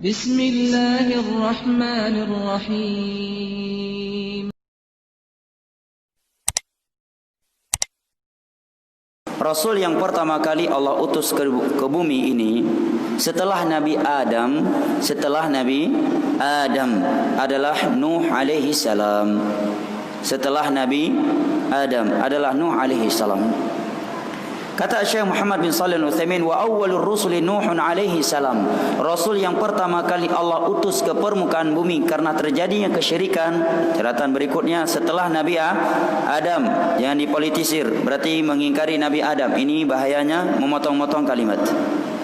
Bismillahirrahmanirrahim. Rasul yang pertama kali Allah utus ke bumi ini setelah Nabi Adam adalah Nuh alaihi salam. Setelah Nabi Adam adalah Nuh alaihi salam. Kata Syekh Muhammad bin Shalih Al-Utsaimin, wa awwalur rusuli Nuhun alaihi salam. Rasul yang pertama kali Allah utus ke permukaan bumi karena terjadinya kesyirikan. Catatan berikutnya, setelah Nabi Adam, jangan dipolitisir, berarti mengingkari Nabi Adam. Ini bahayanya memotong-motong kalimat.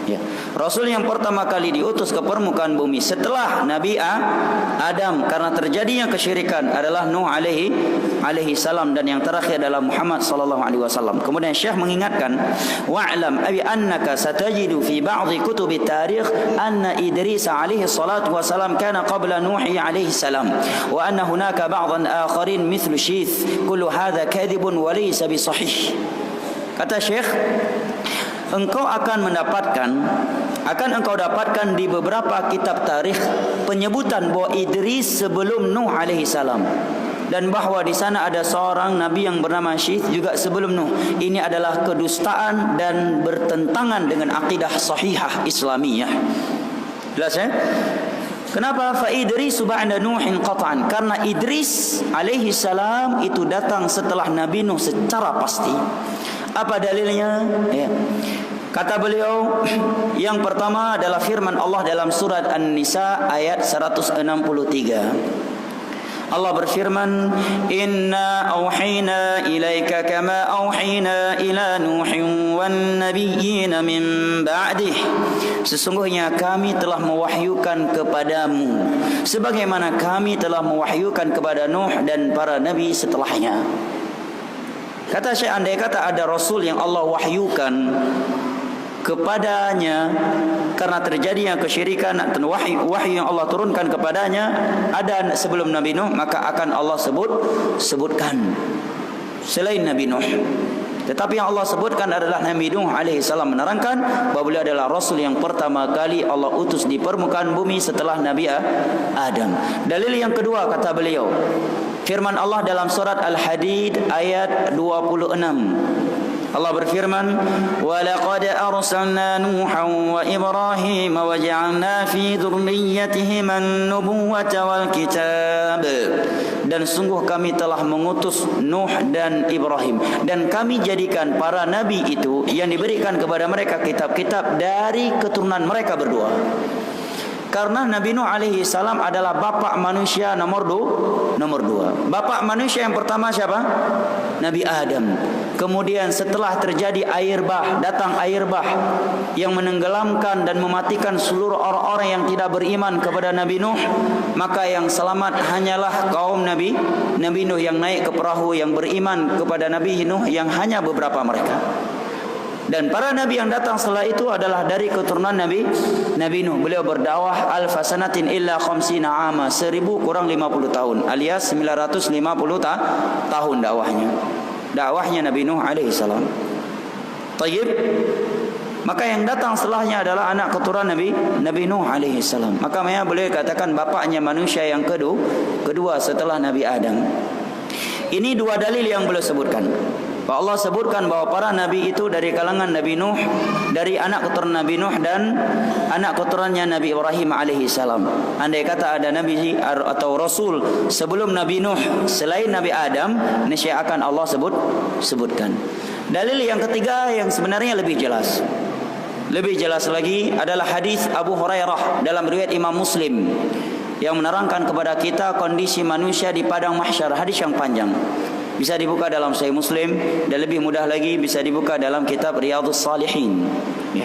Ya. Rasul yang pertama kali diutus ke permukaan bumi setelah Nabi Adam karena terjadinya kesyirikan adalah Nuh alaihi salam, dan yang terakhir adalah Muhammad sallallahu alaihi wasallam. Kemudian Syekh mengingatkan, wa'lam abi annaka satajidu fi ba'dhi kutubi tarikh anna Idris alaihi salatu wasalam kana qabla Nuh alaihi salam wa anna hunaka ba'dhan akharin mithlu Syith. Kullu hadha kadhibun wa laysa bisahih. Kata Syekh, engkau dapatkan di beberapa kitab tarikh penyebutan bahwa Idris sebelum Nuh alaihi salam, dan bahwa di sana ada seorang nabi yang bernama Syith juga sebelum Nuh. Ini adalah kedustaan dan bertentangan dengan akidah sahihah Islamiyah. Jelas ya? Kenapa? Fa Idris ba'da Nuhin qat'an. Karena Idris alaihi salam itu datang setelah Nabi Nuh secara pasti. Apa dalilnya? Ya. Kata beliau, yang pertama adalah firman Allah dalam surat An-Nisa ayat 163. Allah berfirman, Inna awhayna ilaika kama awhayna ila Nuhin wan nabiyyina min ba'dih. Sesungguhnya kami telah mewahyukan kepadamu sebagaimana kami telah mewahyukan kepada Nuh dan para nabi setelahnya. Kata Syekh, andai kata ada Rasul yang Allah wahyukan kepadanya karena terjadinya kesyirikan dan wahyu yang Allah turunkan kepadanya ada sebelum Nabi Nuh, maka akan Allah sebutkan selain Nabi Nuh. Tetapi yang Allah sebutkan adalah Nabi Nuh alaihi salam, menerangkan bahawa beliau adalah Rasul yang pertama kali Allah utus di permukaan bumi setelah Nabi Adam. Dalil yang kedua, kata beliau, firman Allah dalam surat Al-Hadid ayat 26. Allah berfirman, wa laqad arsalna Nuhan wa Ibrahim wa ja'alna fi dhurriyyatihim an-nubuwwata wal kitab. Dan sungguh kami telah mengutus Nuh dan Ibrahim, dan kami jadikan para nabi itu yang diberikan kepada mereka kitab-kitab dari keturunan mereka berdua. Karena Nabi Nuh alaihi salam adalah bapak manusia nomor dua. Bapak manusia yang pertama siapa? Nabi Adam. Kemudian setelah terjadi datang air bah yang menenggelamkan dan mematikan seluruh orang-orang yang tidak beriman kepada Nabi Nuh, maka yang selamat hanyalah kaum Nabi Nuh yang naik ke perahu, yang beriman kepada Nabi Nuh yang hanya beberapa mereka. Dan para nabi yang datang setelah itu adalah dari keturunan Nabi Nuh. Beliau berdakwah alfasanatin illa khamsina ama, 1000 kurang 50 tahun, alias 950 tahun dakwahnya Nabi Nuh alaihi salam. Tayyib. Maka yang datang setelahnya adalah anak keturunan Nabi Nuh alaihi salam. Maka beliau katakan bapaknya manusia yang kedua setelah Nabi Adam. Ini dua dalil yang beliau sebutkan. Allah sebutkan bahawa para nabi itu dari kalangan Nabi Nuh, dari anak keturunan Nabi Nuh dan anak keturunannya Nabi Ibrahim alaihi salam. Andai kata ada nabi atau rasul sebelum Nabi Nuh selain Nabi Adam, niscaya akan Allah sebutkan. Dalil yang ketiga yang sebenarnya lebih jelas lagi adalah hadis Abu Hurairah dalam riwayat Imam Muslim yang menerangkan kepada kita kondisi manusia di padang mahsyar. Hadis yang panjang, bisa dibuka dalam Sahih Muslim, dan lebih mudah lagi bisa dibuka dalam kitab Riyadhus Shalihin. Ya.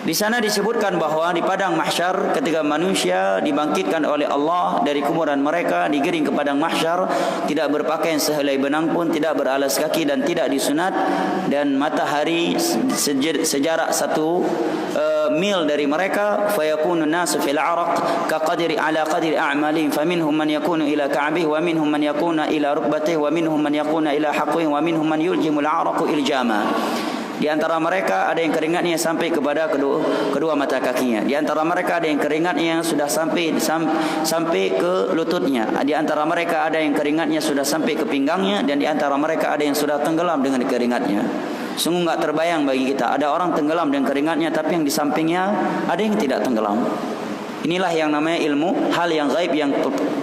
Di sana disebutkan bahawa di padang mahsyar ketika manusia dibangkitkan oleh Allah dari kuburan mereka, digiring ke padang mahsyar, tidak berpakaian sehelai benang pun, tidak beralas kaki dan tidak disunat, dan matahari sejarak 1 mil dari mereka, fayakunu nasu fil araq kaqadri ala qadri a'malihim, faminhum man yakunu ila ka'bih wa minhum man yakuna ila rukbatih wa minhum man yakuna ila haqwih wa minhum man yuljimul araqu iljama. Di antara mereka ada yang keringatnya sampai kepada kedua mata kakinya. Di antara mereka ada yang keringatnya yang sudah sampai ke lututnya. Di antara mereka ada yang keringatnya sudah sampai ke pinggangnya, dan di antara mereka ada yang sudah tenggelam dengan keringatnya. Sungguh enggak terbayang bagi kita, ada orang tenggelam dengan keringatnya, tapi yang di sampingnya ada yang tidak tenggelam. Inilah yang namanya ilmu hal yang gaib, yang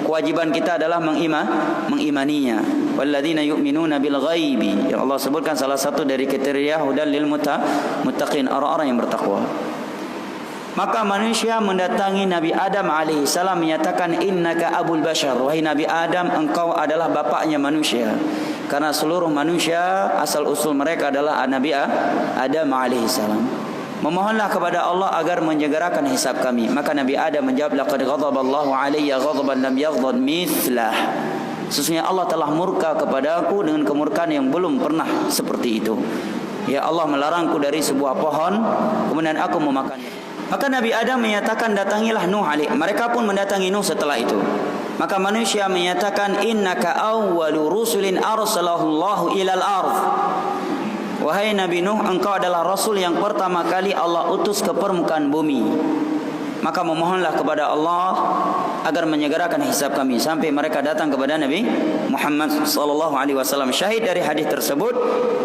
kewajiban kita adalah mengimaninya. Walladzina yu'minuna bil ghaibi, yang Allah sebutkan salah satu dari kriteria hudal lil muttaqin, orang-orang yang bertakwa. Maka manusia mendatangi Nabi Adam alaihi salam menyatakan, innaka abul bashar, wahai Nabi Adam, engkau adalah bapaknya manusia. Karena seluruh manusia asal usul mereka adalah Nabi Adam alaihi salam. Memohonlah kepada Allah agar menyegerakan hisab kami. Maka Nabi Adam menjawab, laqad ghadaballahu alayya ghadaban lam yaghdab mithlah. Sesungguhnya Allah telah murka kepada aku dengan kemurkaan yang belum pernah seperti itu. Ya Allah melarangku dari sebuah pohon, kemudian aku memakannya. Maka Nabi Adam menyatakan, datangilah Nuh alaihi. Mereka pun mendatangi Nuh setelah itu. Maka manusia menyatakan, innaka awwalu rusulin arsalahu Allahu ilal ardh. Wahai Nabi Nuh, engkau adalah Rasul yang pertama kali Allah utus ke permukaan bumi. Maka memohonlah kepada Allah agar menyegerakan hisab kami. Sampai mereka datang kepada Nabi Muhammad SAW. Syahid dari hadis tersebut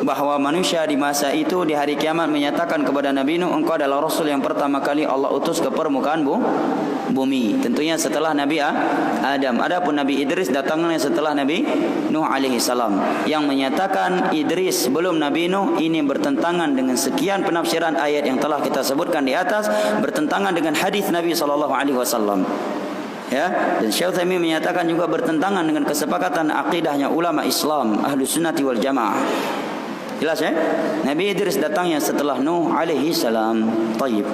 bahawa manusia di masa itu di hari kiamat menyatakan kepada Nabi Nuh, engkau adalah Rasul yang pertama kali Allah utus ke permukaan bumi. Tentunya setelah Nabi Adam. Adapun Nabi Idris datangnya setelah Nabi Nuh alaihi salam, yang menyatakan Idris sebelum Nabi Nuh. Ini bertentangan dengan sekian penafsiran ayat yang telah kita sebutkan di atas, bertentangan dengan hadis Nabi SAW. Ya, dan Syekh Utsaimin menyatakan juga bertentangan dengan kesepakatan akidahnya ulama Islam Ahlus Sunnati wal Jamaah. Jelas ya? Nabi Idris datangnya setelah Nuh alaihi salam. Taib.